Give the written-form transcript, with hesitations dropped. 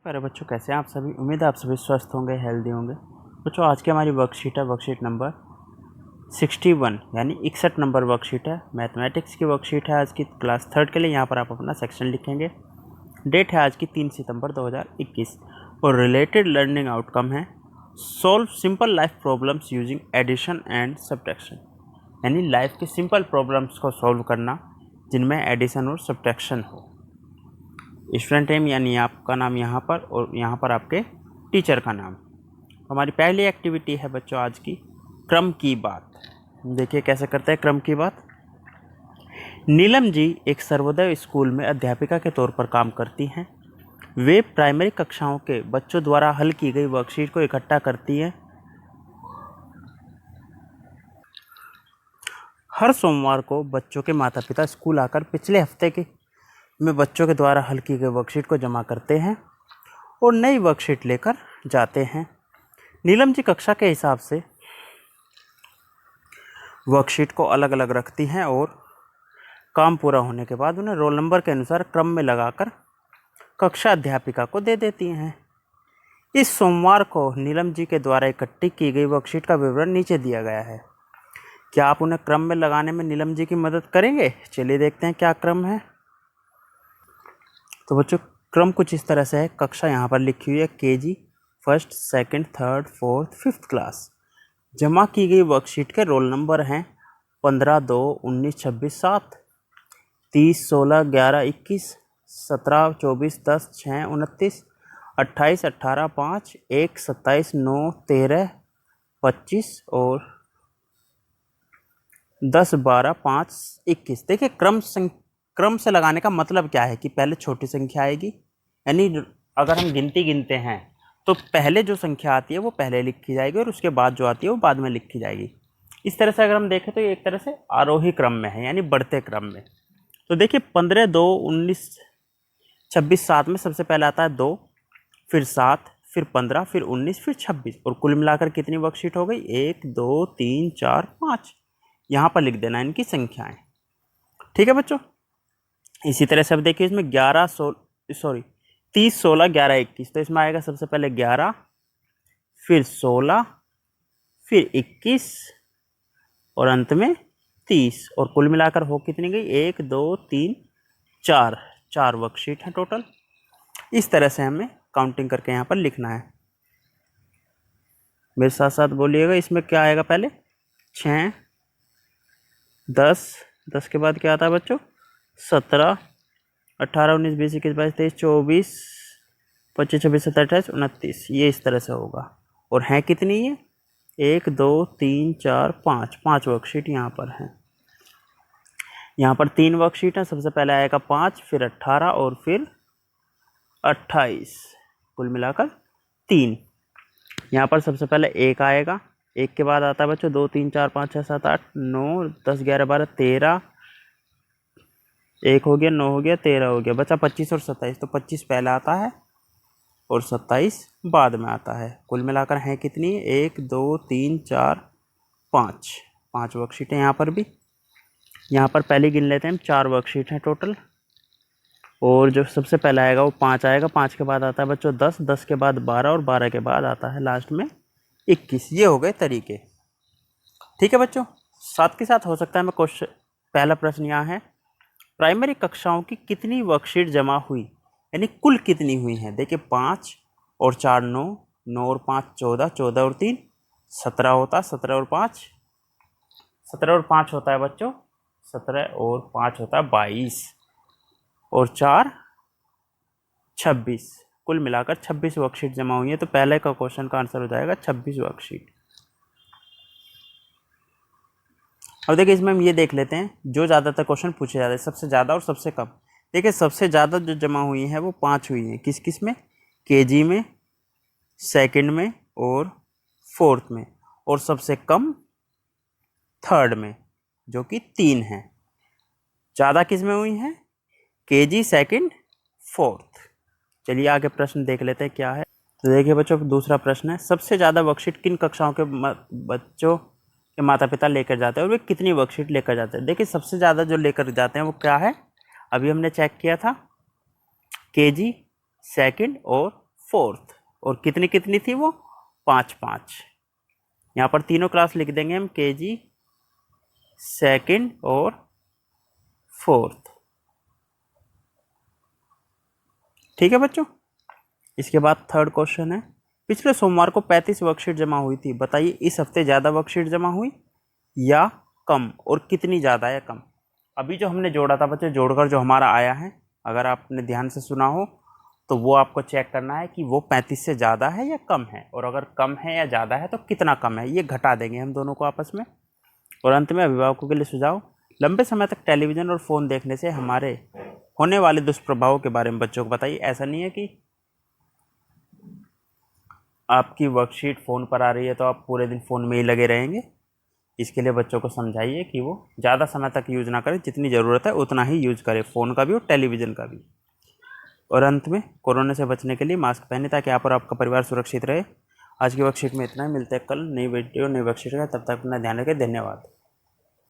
प्यारे बच्चों, कैसे हैं आप सभी। उम्मीद है आप सभी स्वस्थ होंगे, हेल्दी होंगे। बच्चों, आज की हमारी वर्कशीट है वर्कशीट नंबर 61 यानी 61 नंबर वर्कशीट है। मैथमेटिक्स की वर्कशीट है आज की क्लास 3 के लिए। यहाँ पर आप अपना सेक्शन लिखेंगे। डेट है आज की 3 सितंबर 2021 और रिलेटेड लर्निंग आउटकम है solve simple life problems using addition and subtraction, यानी लाइफ के सिंपल प्रॉब्लम्स को सॉल्व करना जिनमें एडिशन और सब्ट्रैक्शन हो। स्टूडेंट नेम यानी आपका नाम यहाँ पर और यहाँ पर आपके टीचर का नाम। हमारी पहली एक्टिविटी है बच्चों आज की क्रम की बात। देखिए कैसे करते हैं क्रम की बात। नीलम जी एक सर्वोदय स्कूल में अध्यापिका के तौर पर काम करती हैं। वे प्राइमरी कक्षाओं के बच्चों द्वारा हल की गई वर्कशीट को इकट्ठा करती हैं। हर सोमवार को बच्चों के माता पिता स्कूल आकर पिछले हफ्ते के में बच्चों के द्वारा हल की गई वर्कशीट को जमा करते हैं और नई वर्कशीट लेकर जाते हैं। नीलम जी कक्षा के हिसाब से वर्कशीट को अलग अलग रखती हैं और काम पूरा होने के बाद उन्हें रोल नंबर के अनुसार क्रम में लगाकर कक्षा अध्यापिका को दे देती हैं। इस सोमवार को नीलम जी के द्वारा इकट्ठी की गई वर्कशीट का विवरण नीचे दिया गया है। क्या आप उन्हें क्रम में लगाने में नीलम जी की मदद करेंगे? चलिए देखते हैं क्या क्रम है। तो बच्चों, क्रम कुछ इस तरह से है। कक्षा यहाँ पर लिखी हुई है KG 1st, 2nd, 3rd, 4th, 5th class. जमा की गई वर्कशीट के रोल नंबर हैं 15, 2, 19, 26, 7, 30, 16, 11, 21, 17, 24, 10, 6, 29, 28, 18, 5, 1, 27, 9, 13, 25 और 10, 12, 5, 21। देखिए क्रम से लगाने का मतलब क्या है कि पहले छोटी संख्या आएगी, यानी अगर हम गिनती गिनते हैं तो पहले जो संख्या आती है वो पहले लिखी जाएगी और उसके बाद जो आती है वो बाद में लिखी जाएगी। इस तरह से अगर हम देखें तो ये एक तरह से आरोही क्रम में है, यानी बढ़ते क्रम में। तो देखिए 15, 2, 19, 26, 7 में सबसे पहले आता है 2, फिर 7, फिर 15, फिर 19, फिर 26 और कुल मिलाकर कितनी वर्कशीट हो गई? 1, 2, 3, 4, 5। यहाँ पर लिख देना इनकी संख्याएँ। ठीक है बच्चों। इसी तरह से अब देखिए इसमें 30, 16, 11, 21। तो इसमें आएगा सबसे पहले 11, फिर 16, फिर 21 और अंत में 30 और कुल मिलाकर हो कितनी गई? 1, 2, 3, 4 वर्कशीट है टोटल। इस तरह से हमें काउंटिंग करके यहाँ पर लिखना है। मेरे साथ साथ बोलिएगा। इसमें क्या आएगा? पहले 6, 10 के बाद क्या आता है बच्चों? 17, 18, 19, 20, 21, 22, 23, 24, 25, 26, 27, 28, 29। ये इस तरह से होगा। और हैं कितनी ये? 1, 2, 3, 4, 5 वर्कशीट यहाँ पर हैं। यहाँ पर 3 वर्कशीट हैं। सबसे पहले आएगा 5, फिर 18 और फिर 28, कुल मिलाकर 3। यहाँ पर सबसे पहले 1 आएगा। 1 के बाद आता है बच्चों 2, 3, 4, 5, 6, 7, 8, 9, 10, 11, 12, 13। 1 हो गया, 9 हो गया, 13 हो गया। बचा 25 और 27। तो 25 पहले आता है और 27 बाद में आता है। कुल मिलाकर हैं कितनी? 1, 2, 3, 4, 5 वर्कशीट हैं यहाँ पर भी। यहाँ पर पहले गिन लेते हैं हम। 4 वर्कशीट हैं टोटल और जो सबसे पहला आएगा वो 5 आएगा। 5 के बाद आता है बच्चों 10, 10 के बाद 12 और 12 के बाद आता है लास्ट में 21। ये हो गए तरीके। ठीक है बच्चों। साथ के साथ हो सकता है मैं क्वेश्चन, पहला प्रश्न यहाँ है, प्राइमरी कक्षाओं की कितनी वर्कशीट जमा हुई, यानी कुल कितनी हुई हैं? देखिए 5 और 4 9, 9 और 5 14, 14 और 3 17 होता है। 17 और 5 होता है बच्चों 17 और 5 होता है 22 और 4 26। कुल मिलाकर 26 वर्कशीट जमा हुई है। तो पहले का क्वेश्चन का आंसर हो जाएगा 26 वर्कशीट। अब देखिए इसमें हम ये देख लेते हैं जो ज़्यादातर क्वेश्चन पूछे जाते हैं, सबसे ज़्यादा और सबसे कम। देखिए सबसे ज़्यादा जो जमा हुई हैं वो 5 हुई हैं। किस किस में? KG में, 2nd में और 4th में। और सबसे कम 3rd में, जो कि 3 हैं। ज़्यादा किस में हुई हैं? KG, 2nd, 4th। चलिए आगे प्रश्न देख लेते हैं क्या है। तो देखिए बच्चों दूसरा प्रश्न है, सबसे ज़्यादा वर्कशीट किन कक्षाओं के बच्चों के माता पिता लेकर जाते हैं और वे कितनी वर्कशीट लेकर जाते हैं? देखिए सबसे ज़्यादा जो लेकर जाते हैं वो क्या है? अभी हमने चेक किया था KG, 2nd और फोर्थ। और कितनी कितनी थी वो? 5-5। यहाँ पर तीनों क्लास लिख देंगे हम, केजी सेकंड और फोर्थ। ठीक है बच्चों। इसके बाद थर्ड क्वेश्चन है, पिछले सोमवार को 35 वर्कशीट जमा हुई थी, बताइए इस हफ्ते ज़्यादा वर्कशीट जमा हुई या कम, और कितनी ज़्यादा या कम। अभी जो हमने जोड़ा था बच्चों, जोड़कर जो हमारा आया है, अगर आपने ध्यान से सुना हो तो वो आपको चेक करना है कि वो 35 से ज़्यादा है या कम है, और अगर कम है या ज़्यादा है तो कितना कम है, ये घटा देंगे हम दोनों को आपस में। और अंत में अभिभावकों के लिए सुझाव, लंबे समय तक टेलीविज़न और फ़ोन देखने से हमारे होने वाले दुष्प्रभावों के बारे में बच्चों को बताइए। ऐसा नहीं है कि आपकी वर्कशीट फ़ोन पर आ रही है तो आप पूरे दिन फ़ोन में ही लगे रहेंगे। इसके लिए बच्चों को समझाइए कि वो ज़्यादा समय तक यूज़ ना करें, जितनी ज़रूरत है उतना ही यूज़ करें, फ़ोन का भी और टेलीविज़न का भी। और अंत में कोरोना से बचने के लिए मास्क पहने ताकि आप और आपका परिवार सुरक्षित रहे। आज की वर्कशीट में इतना ही, मिलते हैं कल नई वीडियो नई वर्कशीट का, तब तक अपना ध्यान रखें। धन्यवाद।